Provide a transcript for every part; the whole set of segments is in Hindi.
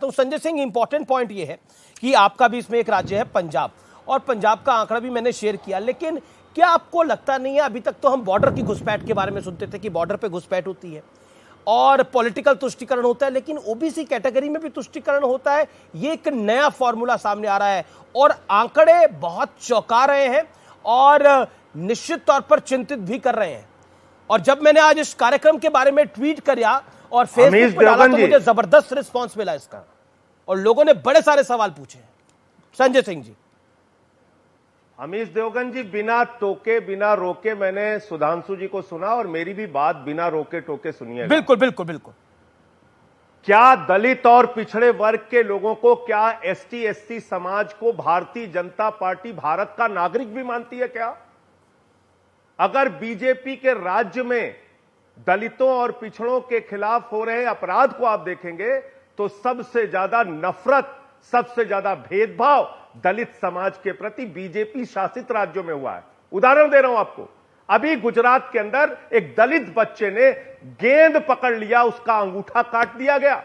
तो संजय सिंह, इंपॉर्टेंट पॉइंट ये है कि आपका भी इसमें एक राज्य है पंजाब, और पंजाब का आंकड़ा भी मैंने शेयर किया, लेकिन क्या आपको लगता नहीं है, अभी तक तो हम बॉर्डर की घुसपैठ के बारे में सुनते थे कि बॉर्डर पे घुसपैठ होती है और पॉलिटिकल तुष्टीकरण होता है, लेकिन ओबीसी कैटेगरी में भी तुष्टीकरण होता है। ये एक नया फॉर्मूला सामने आ रहा है और आंकड़े बहुत चौंका रहे हैं और निश्चित तौर पर चिंतित भी कर रहे हैं। और जब मैंने आज इस कार्यक्रम के बारे में ट्वीट किया और फेसबुक पर डाला तो मुझे जबरदस्त रिस्पांस मिला इसका, और लोगों ने बड़े सारे सवाल पूछे। संजय सिंह जी। अमीश देवगन जी, बिना टोके बिना रोके मैंने सुधांशु जी को सुना और मेरी भी बात बिना रोके टोके सुनिए। बिल्कुल बिल्कुल बिल्कुल। क्या दलित और पिछड़े वर्ग के लोगों को, क्या एसटी एससी समाज को भारतीय जनता पार्टी भारत का नागरिक भी मानती है क्या? अगर बीजेपी के राज्य में दलितों और पिछड़ों के खिलाफ हो रहे अपराध को आप देखेंगे तो सबसे ज्यादा नफरत, सबसे ज्यादा भेदभाव दलित समाज के प्रति बीजेपी शासित राज्यों में हुआ है। उदाहरण दे रहा हूं आपको, अभी गुजरात के अंदर एक दलित बच्चे ने गेंद पकड़ लिया, उसका अंगूठा काट दिया गया।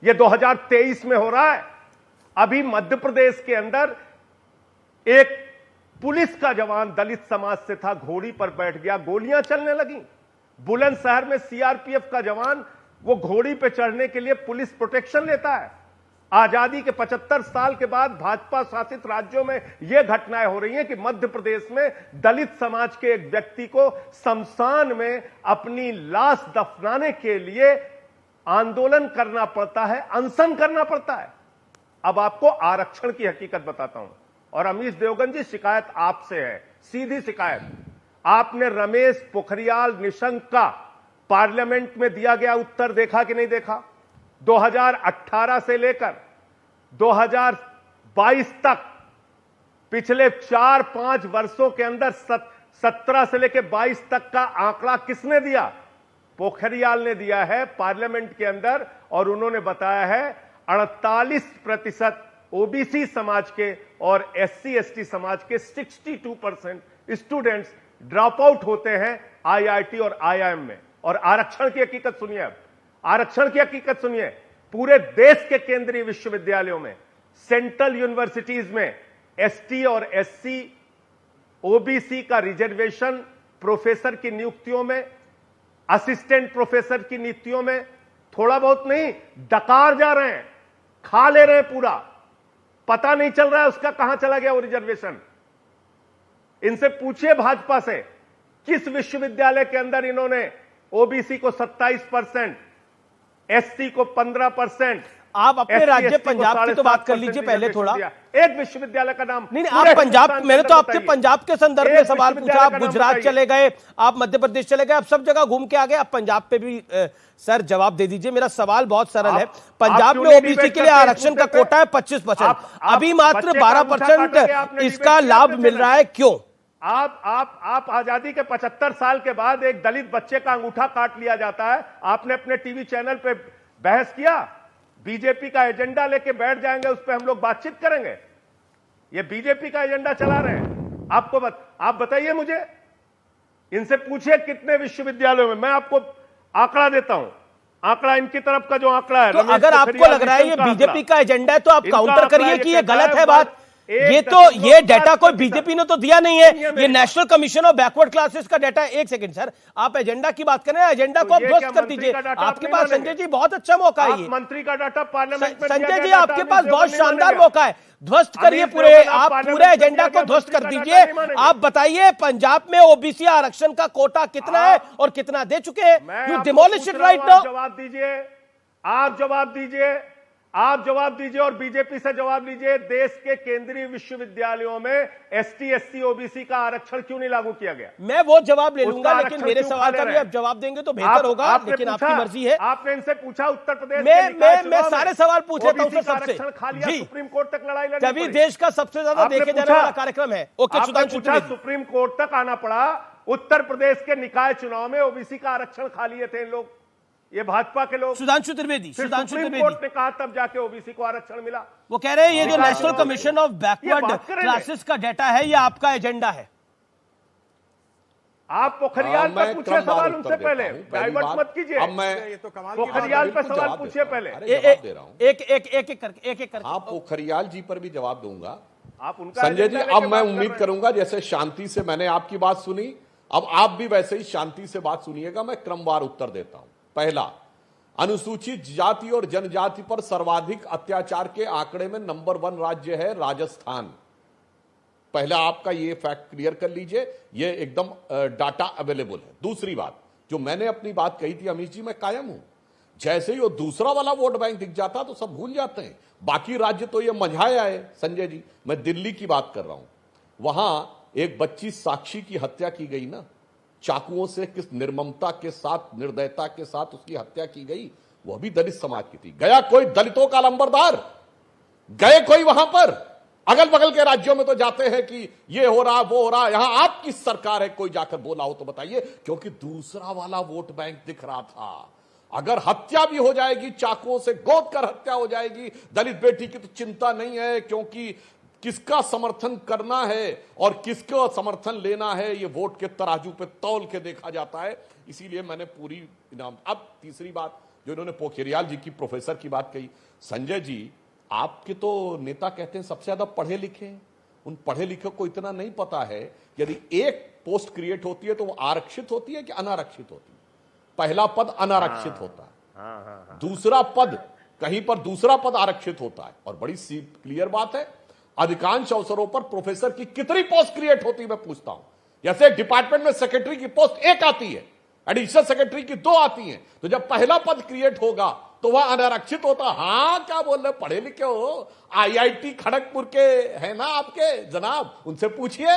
यह 2023 में हो रहा है। अभी मध्य प्रदेश के अंदर एक पुलिस का जवान दलित समाज से था, घोड़ी पर बैठ गया, गोलियां चलने लगी। बुलंदशहर में सीआरपीएफ का जवान, वो घोड़ी पे चढ़ने के लिए पुलिस प्रोटेक्शन लेता है। आजादी के 75 साल के बाद भाजपा शासित राज्यों में यह घटनाएं हो रही हैं कि मध्य प्रदेश में दलित समाज के एक व्यक्ति को शमशान में अपनी लाश दफनाने के लिए आंदोलन करना पड़ता है, अनशन करना पड़ता है। अब आपको आरक्षण की हकीकत बताता हूं। और अमीश देवगन जी, शिकायत आपसे है, सीधी शिकायत। आपने रमेश पोखरियाल निशंक का पार्लियामेंट में दिया गया उत्तर देखा कि नहीं देखा? 2018 से लेकर 2022 तक पिछले 4-5 वर्षों के अंदर 17 से लेकर 22 तक का आंकड़ा किसने दिया? पोखरियाल ने दिया है पार्लियामेंट के अंदर, और उन्होंने बताया है 48% ओबीसी समाज के और एससी एसटी समाज के 62% स्टूडेंट्स ड्रॉप आउट होते हैं आईआईटी और आईआईएम में। और आरक्षण की हकीकत सुनिए, अब आरक्षण की हकीकत सुनिए। पूरे देश के केंद्रीय विश्वविद्यालयों में, सेंट्रल यूनिवर्सिटीज में एसटी और एससी ओबीसी का रिजर्वेशन प्रोफेसर की नियुक्तियों में, असिस्टेंट प्रोफेसर की नियुक्तियों में थोड़ा बहुत नहीं, डकार जा रहे हैं, खा ले रहे हैं पूरा। पता नहीं चल रहा है उसका कहां चला गया वो रिजर्वेशन। इनसे पूछिए भाजपा से, किस विश्वविद्यालय के अंदर इन्होंने ओबीसी को 27%, एससी को 15%, आप अपने राज्य पंजाब की तो बात कर लीजिए पहले थोड़ा। एक विश्वविद्यालय का नाम नहीं, आप पंजाब, मैंने तो आपसे पंजाब के संदर्भ में सवाल पूछा। आप गुजरात चले गए, आप मध्य प्रदेश चले गए, आप सब जगह घूम के आ गए, आप पंजाब पे भी सर जवाब दे दीजिए। मेरा सवाल बहुत सरल है। पंजाब में ओबीसी के लिए आरक्षण का कोटा है 25%, अभी मात्र 12% इसका लाभ मिल रहा है, क्यों? आप आजादी के 75 साल के बाद एक दलित बच्चे का अंगूठा काट लिया जाता है। आपने अपने टीवी चैनल पे बहस किया? बीजेपी का एजेंडा लेके बैठ जाएंगे, उस पर हम लोग बातचीत करेंगे। ये बीजेपी का एजेंडा चला रहे हैं। आप बताइए मुझे, इनसे पूछिए कितने विश्वविद्यालयों में। मैं आपको आंकड़ा देता हूं, आंकड़ा इनकी तरफ का जो आंकड़ा है। तो अगर आपको लग रहा है ये बीजेपी का एजेंडा है तो आप काउंटर करिए कि ये गलत है बात। ये डाटा कोई बीजेपी ने तो दिया नहीं है, ये national commission of backward classes का डाटा है। एक सेकंड सर, आप एजेंडा की बात करें, एजेंडा को आप ध्वस्त कर दीजिए। आपके पास संजय जी बहुत अच्छा मौका है, मंत्री का डाटा पार्लियामेंट में। संजय जी आपके पास बहुत शानदार मौका है, ध्वस्त करिए पूरे, आप पूरे एजेंडा को ध्वस्त कर दीजिए। आप बताइए पंजाब में ओबीसी आरक्षण का कोटा कितना है और कितना दे चुके हैं? You demolish it right now. जवाब दीजिए, आप जवाब दीजिए, आप जवाब दीजिए और बीजेपी से जवाब लीजिए। देश के केंद्रीय विश्वविद्यालयों में एसटी एससी ओबीसी का आरक्षण क्यों नहीं लागू किया गया? मैं वो जवाब ले लूंगा, लेकिन मेरे सवाल का भी आप जवाब देंगे तो बेहतर होगा, लेकिन आपकी मर्जी है। आपने इनसे पूछा उत्तर प्रदेश मैं सारे सवाल पूछ लेता हूं सबसे। सुप्रीम कोर्ट तक लड़ाई लड़ी, तभी देश का सबसे ज्यादा देखे जाने वाला कार्यक्रम है। ओके, सुप्रीम कोर्ट तक आना पड़ा। उत्तर प्रदेश के निकाय चुनाव में ओबीसी का आरक्षण खा लिए थे इन लोग, ये भाजपा के लोग। सुधांशु त्रिवेदी कोर्ट ने कहा तब जाके ओबीसी को आरक्षण मिला। वो कह रहे हैं ये जो national commission of backward classes का डाटा है, ये आपका एजेंडा है। आप पोखरियाल पर पूछिए सवाल उनसे पहले, डाइवर्ट मत कीजिए। अब मैं ये तो कमाल पोखरियाल पर सवाल पूछिए पहले। जवाब दे रहा हूं। एक करके हाँ, पोखरियाल जी पर भी जवाब दूंगा। आप उनका संजय जी, एजेंडा अब लेके मैं बात कर उम्मीद रहे हैं। करूंगा जैसे शांति से मैंने आपकी बात सुनी, अब आप भी वैसे ही शांति से बात सुनिएगा। मैं क्रमवार उत्तर देता हूं। पहला, अनुसूचित जाति और जनजाति पर सर्वाधिक अत्याचार के आंकड़े में नंबर 1 राज्य है राजस्थान। पहला आपका ये फैक्ट क्लियर कर लीजिए, ये एकदम डाटा अवेलेबल है। दूसरी बात, जो मैंने अपनी बात कही थी अमीश जी, मैं कायम हूं। जैसे ही वो दूसरा वाला वोट बैंक दिख जाता तो सब भूल जाते हैं। बाकी राज्य तो ये मंझाए आए। संजय जी, मैं दिल्ली की बात कर रहा हूं, वहां एक बच्ची साक्षी की हत्या की गई ना, चाकुओं से किस निर्ममता के साथ, निर्दयता के साथ उसकी हत्या की गई, वह भी दलित समाज की थी। गया कोई दलितों का लंबरदार, गए कोई वहां पर? अगल बगल के राज्यों में तो जाते हैं कि ये हो रहा वो हो रहा, यहां आपकी सरकार है, कोई जाकर बोला हो तो बताइए। क्योंकि दूसरा वाला वोट बैंक दिख रहा था। अगर हत्या भी हो जाएगी, चाकुओं से गोद कर हत्या हो जाएगी दलित बेटी की, तो चिंता नहीं है, क्योंकि किसका समर्थन करना है और किसका समर्थन लेना है, ये वोट के तराजू पे तौल के देखा जाता है। इसीलिए मैंने पूरी इनाम। अब तीसरी बात, जो इन्होंने पोखरियाल जी की, प्रोफेसर की बात कही, संजय जी, आपके तो नेता कहते हैं सबसे ज्यादा पढ़े लिखे हैं। उन पढ़े लिखे को इतना नहीं पता है, यदि एक पोस्ट क्रिएट होती है तो वो आरक्षित होती है कि अनारक्षित होती है? पहला पद अनारक्षित होता है, दूसरा पद कहीं पर दूसरा पद आरक्षित होता है। और बड़ी सी क्लियर बात है, अधिकांश अवसरों पर प्रोफेसर की कितनी पोस्ट क्रिएट होती है मैं पूछता हूं। जैसे डिपार्टमेंट में सेक्रेटरी की पोस्ट 1 आती है, एडिशनल सेक्रेटरी की 2 आती हैं, तो जब पहला पद क्रिएट होगा तो वह अनारक्षित होता। हाँ, क्या बोल रहे, पढ़े लिखे हो, आईआईटी खड़गपुर के हैं ना आपके जनाब, उनसे पूछिए।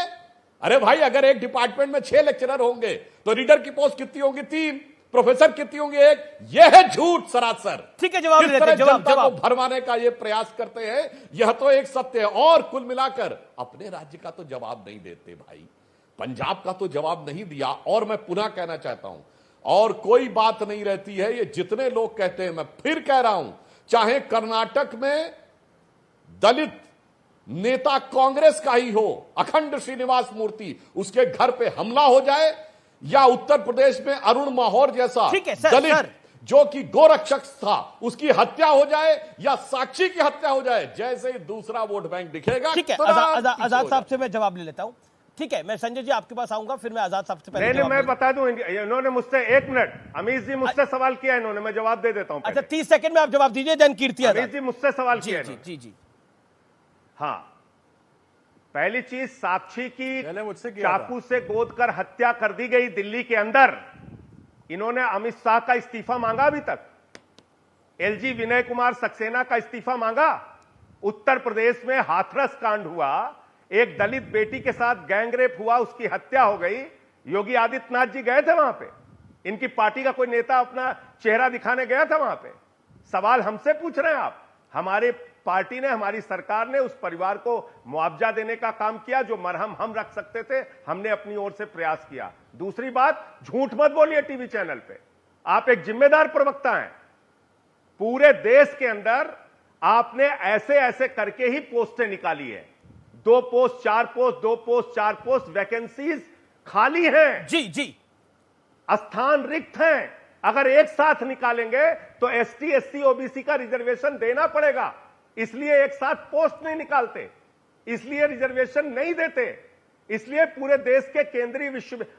अरे भाई, अगर एक डिपार्टमेंट में 6 लेक्चरर होंगे तो रीडर की पोस्ट कितनी होंगी? 3। प्रोफेसर कितनी होंगी? 1। यह है झूठ सरासर। ठीक है, जवाब किस देते तरह हैं, जवाब जनता को जवाब भरमाने का ये प्रयास करते हैं, यह तो एक सत्य है। और कुल मिलाकर अपने राज्य का तो जवाब नहीं देते भाई, पंजाब का तो जवाब नहीं दिया। और मैं पुनः कहना चाहता हूं, और कोई बात नहीं रहती है, ये जितने लोग कहते हैं, मैं फिर कह रहा हूं, चाहे कर्नाटक में दलित नेता कांग्रेस का ही हो, अखंड श्रीनिवास मूर्ति, उसके घर पे हमला हो जाए, या उत्तर प्रदेश में अरुण माहौर जैसा ठीक है, सर, दलित सर। जो कि गोरक्षक था, उसकी हत्या हो जाए, या साक्षी की हत्या हो जाए, जैसे ही दूसरा वोट बैंक दिखेगा, ठीक है, आजाद साहब से मैं जवाब ले लेता हूं। ठीक है, मैं संजय जी आपके पास आऊंगा, फिर मैं आजाद साहब से पहले नहीं, मैं बता दूं, इन्होंने मुझसे 1 मिनट, अमीश जी मुझसे सवाल किया इन्होंने, मैं जवाब दे देता हूं। अच्छा, 30 सेकंड में आप जवाब दीजिए, देन कीर्ति अमीश आजाद जी मुझसे सवाल जी किया जी इन्होंने। जी जी। हाँ, पहली चीज, साक्षी की पहले मुझसे किया था। चाकू से गोद कर हत्या कर दी गई दिल्ली के अंदर। इन्होंने अमित शाह का इस्तीफा मांगा अभी तक? एलजी विनय कुमार सक्सेना का इस्तीफा मांगा? उत्तर प्रदेश में हाथरस कांड हुआ, एक दलित बेटी के साथ गैंगरेप हुआ, उसकी हत्या हो गई। योगी आदित्यनाथ जी गए थे वहां पे? इनकी पार्टी का कोई नेता अपना चेहरा दिखाने गया था वहां पे? सवाल हमसे पूछ रहे हैं आप? हमारे पार्टी ने, हमारी सरकार ने उस परिवार को मुआवजा देने का काम किया, जो मरहम हम रख सकते थे, हमने अपनी ओर से प्रयास किया। दूसरी बात, झूठ मत बोलिए टीवी चैनल पे, आप एक जिम्मेदार प्रवक्ता हैं। पूरे देश के अंदर आपने ऐसे ऐसे करके ही पोस्टें निकाली है, 2 post 4 post, 2 post 4 post, vacancies खाली हैं, जी जी, स्थान रिक्त हैं। अगर एक साथ निकालेंगे तो एसटी एससी ओबीसी का रिजर्वेशन देना पड़ेगा, इसलिए एक साथ पोस्ट नहीं निकालते, इसलिए रिजर्वेशन नहीं देते, इसलिए पूरे देश के केंद्रीय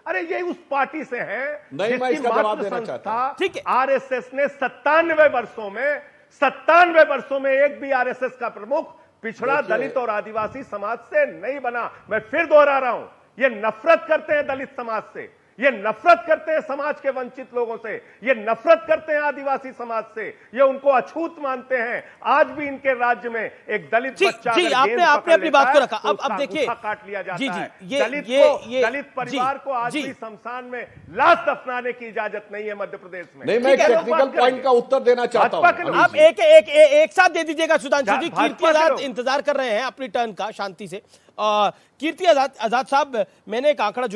अरे ये उस पार्टी से हैं नहीं, मैं इसका जवाब देना चाहता हूं। ठीक है। आरएसएस ने 97 वर्षों में एक भी आरएसएस का प्रमुख पिछड़ा, दलित और आदिवासी समाज से नहीं बना। मैं फिर दोहरा रहा हूं, ये नफरत करते हैं दलित समाज से, ये नफरत करते हैं समाज के वंचित लोगों से, ये नफरत करते हैं आदिवासी समाज से, ये उनको अछूत मानते हैं। आज भी इनके राज्य में एक दलित बच्चा जी, आपने अपनी बात को रखा। अब देखिए, काट लिया जाता जी जी, है। ये दलित परिवार को आज भी शमशान में लाश दफनाने की इजाजत नहीं है मध्य प्रदेश में। नहीं, मैं टेक्निकल पॉइंट का उत्तर देना चाहता हूं। आप एक साथ दे दीजिएगा सुधांशु जी। कीर्ति भाजपा आजाद के इंतजार कर रहे हैं अपनी टर्न का शांति से। कीर्ति आजाद साहब, मैंने एक आंकड़ा